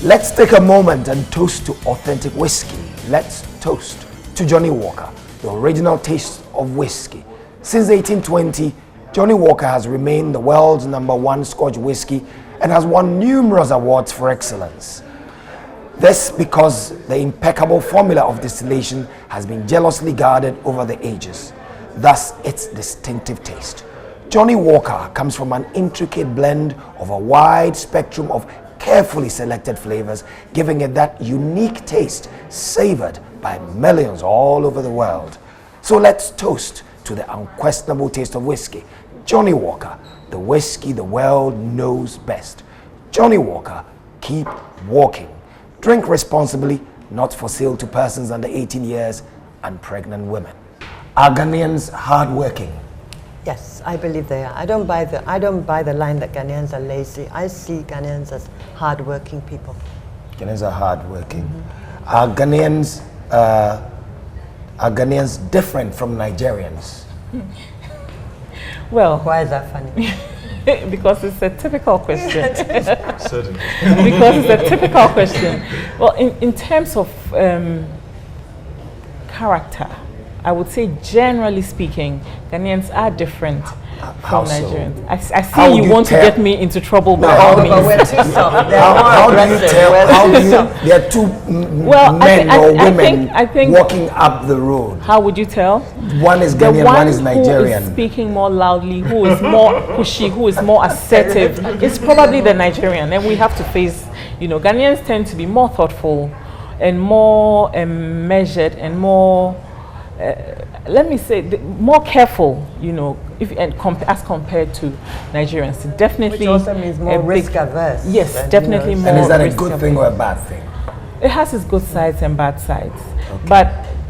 Let's take a moment and toast to authentic whiskey. Let's toast to Johnnie Walker, the original taste of whiskey. Since 1820, Johnnie Walker has remained the world's #1 Scotch whiskey and has won numerous awards for excellence. This because the impeccable formula of distillation has been jealously guarded over the ages, thus its distinctive taste. Johnnie Walker comes from an intricate blend of a wide spectrum of carefully selected flavors, giving it that unique taste savored by millions all over the world. So let's toast to the unquestionable taste of whiskey. Johnnie Walker, the whiskey the world knows best. Johnnie Walker, keep walking. Drink responsibly, not for sale to persons under 18 years and pregnant women. Are Ghanaians hardworking? Yes, I believe they are. I don't buy the line that Ghanaians are lazy. I see Ghanaians as hardworking people. Ghanaians are hardworking. Are Ghanaians different from Nigerians? Well, why is that funny? Because it's a typical question. Certainly. Because it's a typical question. Well, in terms of character, I would say generally speaking, Ghanaians are different from Nigerians. I see you want to get me into trouble by all means. But we're too soft. How do you tell? There are two men or women walking up the road. How would you tell? One is Ghanaian, one is Nigerian. Who is speaking more loudly, who is more pushy, who is more assertive, is probably the Nigerian. And we have to face, Ghanaians tend to be more thoughtful and more measured and more, let me say, more careful, as compared to Nigerians. Definitely. Which also means more risk averse. Yes, definitely more. And is that a good thing or a bad thing? It has its good sides and bad sides. Okay. But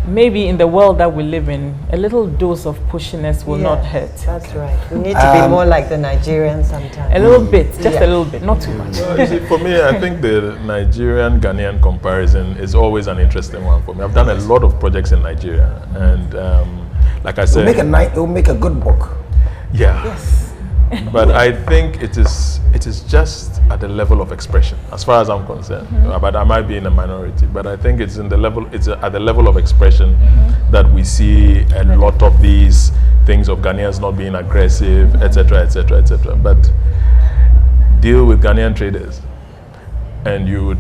maybe in the world that we live in, a little dose of pushiness will not hurt. That's right. We need to be more like the Nigerians sometimes. A little bit, just a little bit, not too much. Well, you see, for me, I think the Nigerian-Ghanaian comparison is always an interesting one for me. I've done a lot of projects in Nigeria, and like I said, it'll make a good book. Yeah. Yes. But I think it is just at the level of expression, as far as I'm concerned. But I might be in a minority. But I think it's at the level of expression that we see a lot of these things of Ghanaians not being aggressive, etc., etc., etc. But deal with Ghanaian traders, and you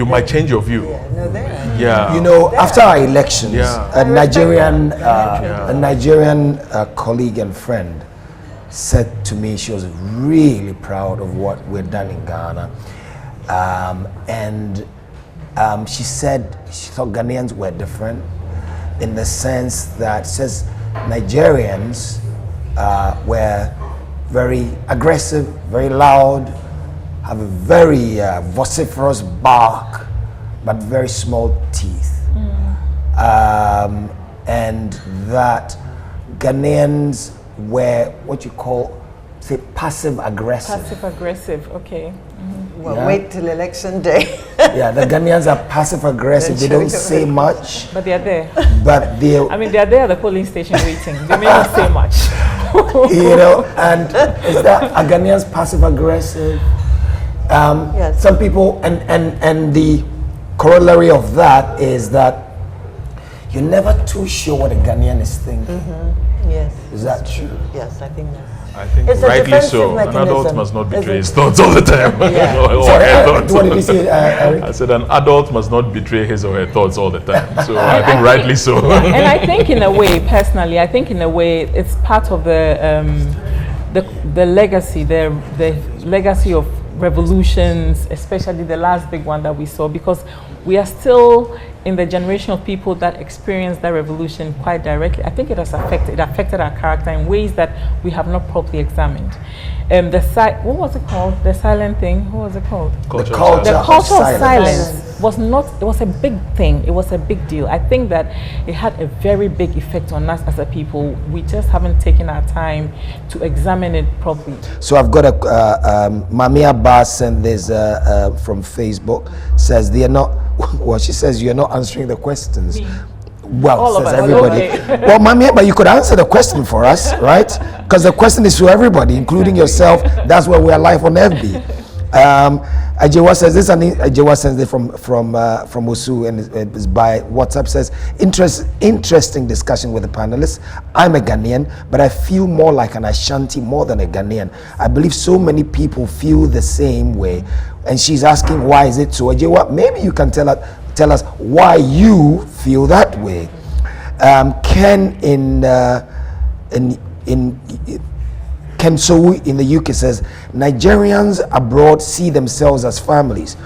might change your view. After our elections, a Nigerian colleague and friend said to me she was really proud of what we've done in Ghana, and she said she thought Ghanaians were different in the sense that says Nigerians were very aggressive, very loud, have a very vociferous bark, but very small teeth, and that Ghanaians were what you call, say, passive aggressive. Passive aggressive, okay. Well, wait till election day. The Ghanaians are passive aggressive. They don't say much. But they're there. But they're there at the polling station waiting. They may not say much. And is that a Ghanaians passive aggressive? Yes. Some people, and the corollary of that is that you're never too sure what a Ghanaian is thinking. Yes. Is that true? Yes, I think that's. I think it's rightly so. An adult must not betray his thoughts all the time. What did you say, Eric? I said an adult must not betray his or her thoughts all the time. So I think rightly so. And I think in a way, personally, it's part of the legacy, the legacy of revolutions, especially the last big one that we saw, because we are still in the generation of people that experienced that revolution quite directly. I think it affected our character in ways that we have not properly examined. What was it called? The silent thing. What was it called? The culture of silence it was a big thing. It was a big deal. I think that it had a very big effect on us as a people. We just haven't taken our time to examine it properly. So I've got a Mamia Bar sent this from Facebook, says they are not, well, she says you're not answering the questions. Me. Well, all says of us. everybody. Okay. Well, Mamia, but you could answer the question for us, right? Because the question is to everybody, including yourself. That's why we are live on FB. Ajewa says this, and Ajewa sends it from Osu, and it's by WhatsApp. Says interesting discussion with the panelists. I'm a Ghanaian, but I feel more like an Ashanti more than a Ghanaian. I believe so many people feel the same way, and she's asking why is it so. Ajewa, maybe you can tell us why you feel that way. Ken Ken Sowu in the UK says, Nigerians abroad see themselves as families,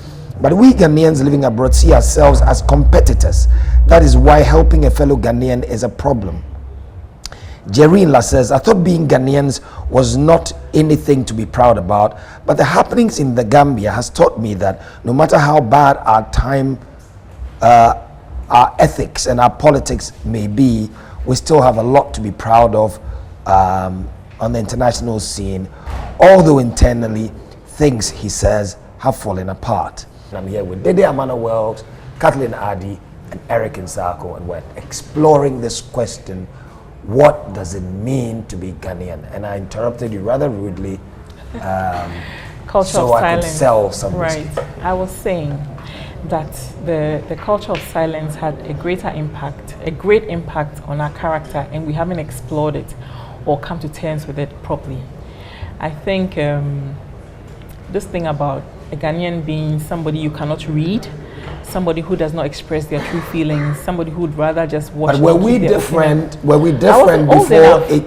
but we Ghanaians living abroad see ourselves as competitors. That is why helping a fellow Ghanaian is a problem. Jerinla says, I thought being Ghanaians was not anything to be proud about, but the happenings in the Gambia has taught me that no matter how bad our ethics and our politics may be, we still have a lot to be proud of on the international scene, although internally things, he says, have fallen apart. I'm here with Dede, Amanor, Wilks, Kathleen, Addy, and Eric Nsarkoh, and we're exploring this question: what does it mean to be Ghanaian? And I interrupted you rather rudely, culture so of I silence. could sell some Right. whiskey. I was saying that the culture of silence had a great impact on our character, and we haven't explored it or come to terms with it properly. I think this thing about a Ghanaian being somebody you cannot read, somebody who does not express their true feelings, somebody who would rather just watch. But were we different? Were we different old before enough. it?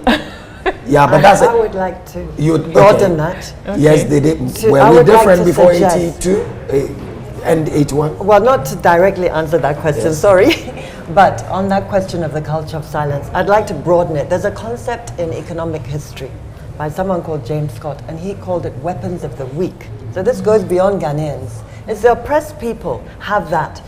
Yeah, but that's I would like to You- broaden okay. that. Okay. Yes, they did. So I Were we would like different to before suggest- 82 and 81? Well, not to directly answer that question, Yes. sorry. But on that question of the culture of silence, I'd like to broaden it. There's a concept in economic history by someone called James Scott, and he called it weapons of the weak. So this goes beyond Ghanaians. It's the oppressed people have that.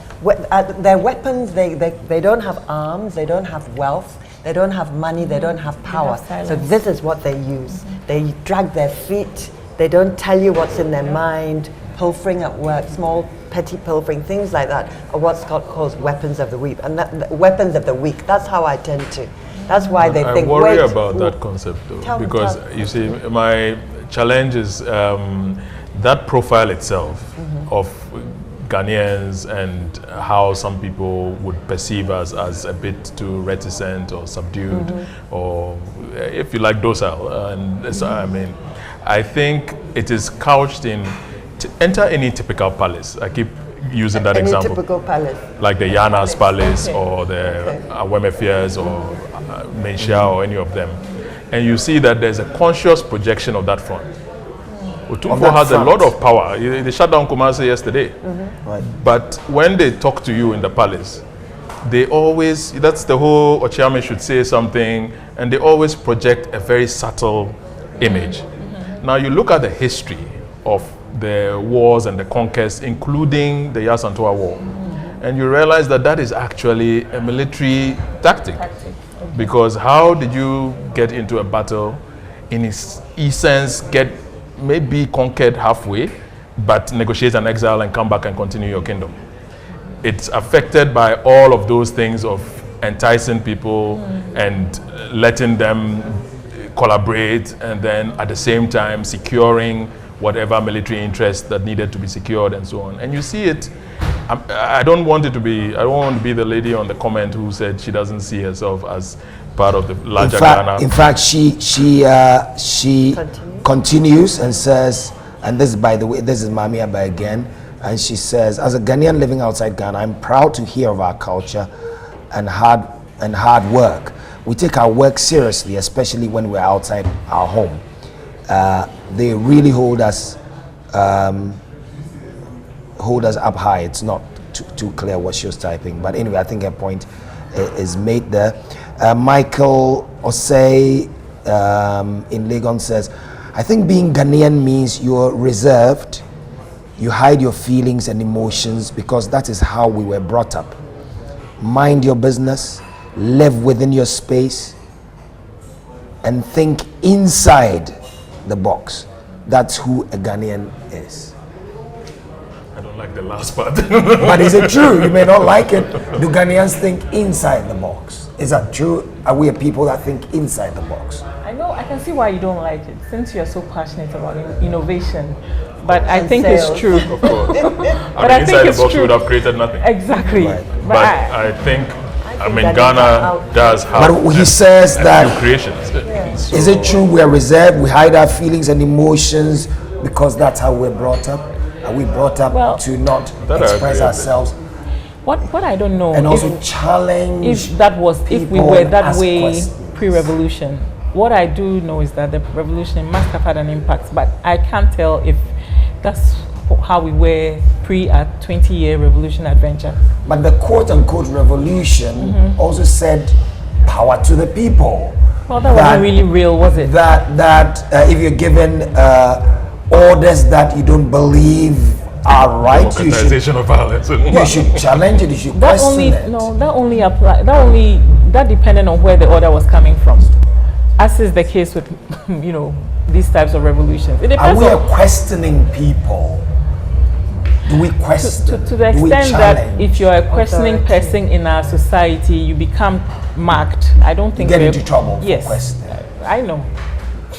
Their weapons, they don't have arms, they don't have wealth, they don't have money, they don't have power. have So silence. this is what they use. They drag their feet, they don't tell you what's in their mind, pilfering at work, small petty pilfering, things like that are what Scott calls weapons of the weak. And weapons of the weak, that's how I tend to. That's why they think, I worry wait, about that concept though, Tell me, because tell me. you see, my challenge is that profile itself of Ghanaians and how some people would perceive us as a bit too reticent or subdued, or if you like, docile. And so, I mean, I think it is couched in enter any typical palace. I keep using that any example. typical palace. Like the Yanas Palace or the Awemefias or Menshia or any of them. And you see that there's a conscious projection of that front. Otumfo that has front. a lot of power. They shut down Kumasi yesterday. Right. But when they talk to you in the palace, they always, that's the whole Ochiame should say something, and they always project a very subtle image. Now you look at the history of the wars and the conquests, including the Yasantua War, and you realize that that is actually a military tactic. Because how did you get into a battle, in its essence, get maybe conquered halfway, but negotiate an exile and come back and continue your kingdom? It's affected by all of those things of enticing people and letting them collaborate, and then at the same time securing whatever military interest that needed to be secured and so on. And you see it, I don't want to be the lady on the comment who said she doesn't see herself as part of the larger Ghana. In fact, she continues and says, and this, by the way, this is Mami Abba again, and she says, as a Ghanaian living outside Ghana, I'm proud to hear of our culture and hard work. We take our work seriously, especially when we're outside our home. They really hold us up high. It's not too clear what she was typing, but anyway, I think her point is made there. Michael Osei in Legon says, I think being Ghanaian means you're reserved, you hide your feelings and emotions because that is how we were brought up. Mind your business, live within your space, and think inside the box. That's who a Ghanaian is. I don't like the last part. But is it true? You may not like it. Do Ghanaians think inside the box? Is that true? Are we a people that think inside the box? I know, I can see why you don't like it, since you're so passionate about innovation. but I And think sales. it's true. Of course. But I think inside it's the box, true. we would have created nothing. Exactly. Right. But I think, that Ghana is does have But he says new that, creations. So- is it true we are reserved, we hide our feelings and emotions because that's how we're brought up? Are we brought up Well, to not that I express agree with. ourselves what I don't know and also if challenge if we people were and that ask way questions? pre-revolution. What I do know is that the revolution must have had an impact, but I can't tell if that's how we were pre a 20-year revolution adventure. But the quote-unquote revolution also said power to the people. Well, that wasn't really real, was it? That if you're given orders that you don't believe are right, you should, Democratization of violence. you should challenge it, you should That question only it. no, that depended on where the order was coming from. As is the case with these types of revolutions. It Are depends we on questioning people? Do we question? to the Do we extent that challenge? if you're a questioning Authority. person in our society, you become marked. I don't think get we're- into trouble for Yes, questioning. I know.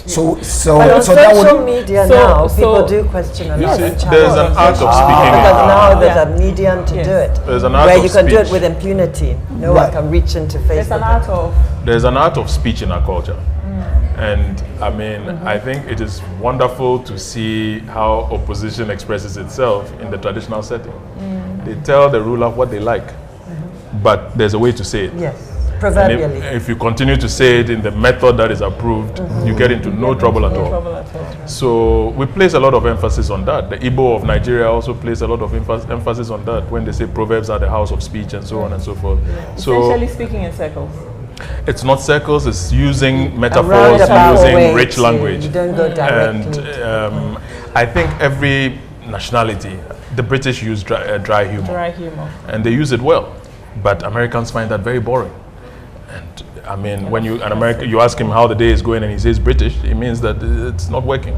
So But on that social would media so- now, so- people do question a lot. Yes. and There's an challenge. art of speaking. Because now there's Yeah. a medium to Yes. do it. There's an art where of you can do it speech. with impunity. No Right. one can reach into Facebook. There's an art of There's an art of speech in our culture. And I think it is wonderful to see how opposition expresses itself in the traditional setting. They tell the ruler what they like, but there's a way to say it. Yes, And proverbially. if you continue to say it in the method that is approved, you get into no trouble at all. trouble at all. So we place a lot of emphasis on that. The Igbo of Nigeria also place a lot of emphasis on that when they say proverbs are the house of speech and so on and so forth. So Essentially speaking in circles. it's not circles, it's using A metaphors, roundabout way using rich to- language. You don't go directly. And I think every nationality, the British use dry humor, Dry humor. and they use it well, but Americans find that very boring. And when you ask him how the day is going and he says British, it means that it's not working.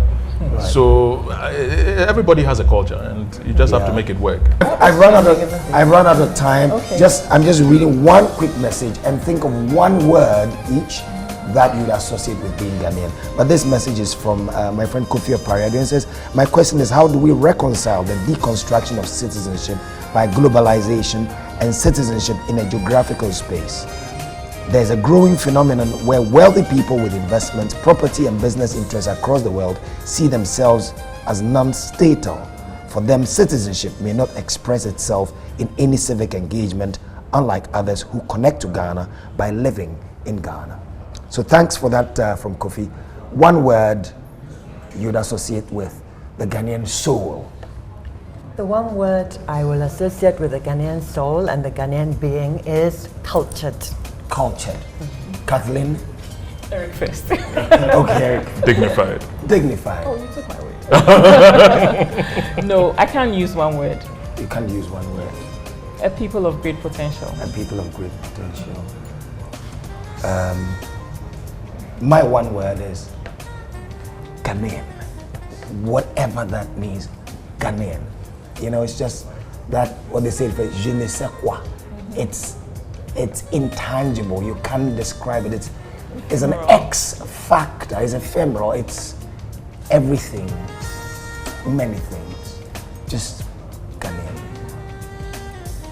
So everybody has a culture, and you just have to make it work. I run out of time. Okay. I'm just reading one quick message and think of one word each that you'd associate with being Ghanaian. But this message is from my friend Kofi Opariado, and says, my question is, how do we reconcile the deconstruction of citizenship by globalization and citizenship in a geographical space? There's a growing phenomenon where wealthy people with investments, property and business interests across the world see themselves as non-statal. For them, citizenship may not express itself in any civic engagement, unlike others who connect to Ghana by living in Ghana. So thanks for that from Kofi. One word you'd associate with the Ghanaian soul. The one word I will associate with the Ghanaian soul and the Ghanaian being is cultured. Cultured. Kathleen? Eric first. Okay. Dignified. Dignified. Oh, you took my word. No, I can't use one word. You can't use one word. A people of great potential. And people of great potential. My one word is Ghanaian. Whatever that means, Ghanaian. It's just that what they say, je ne sais quoi. It's intangible. You can't describe it. It's an X factor. It's ephemeral. It's everything. Many things. Just Ghanaian.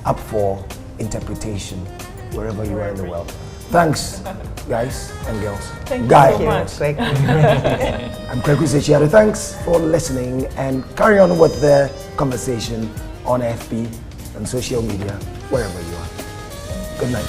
Up for interpretation wherever you are in the world. Thanks, guys and girls. Thank you Guy. so much. Great. I'm Kwaku Sakyi-Addo. Thanks for listening, and carry on with the conversation on FB and social media, wherever you are. Good night.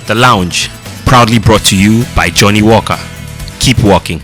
The Lounge, proudly brought to you by Johnny Walker. Keep walking.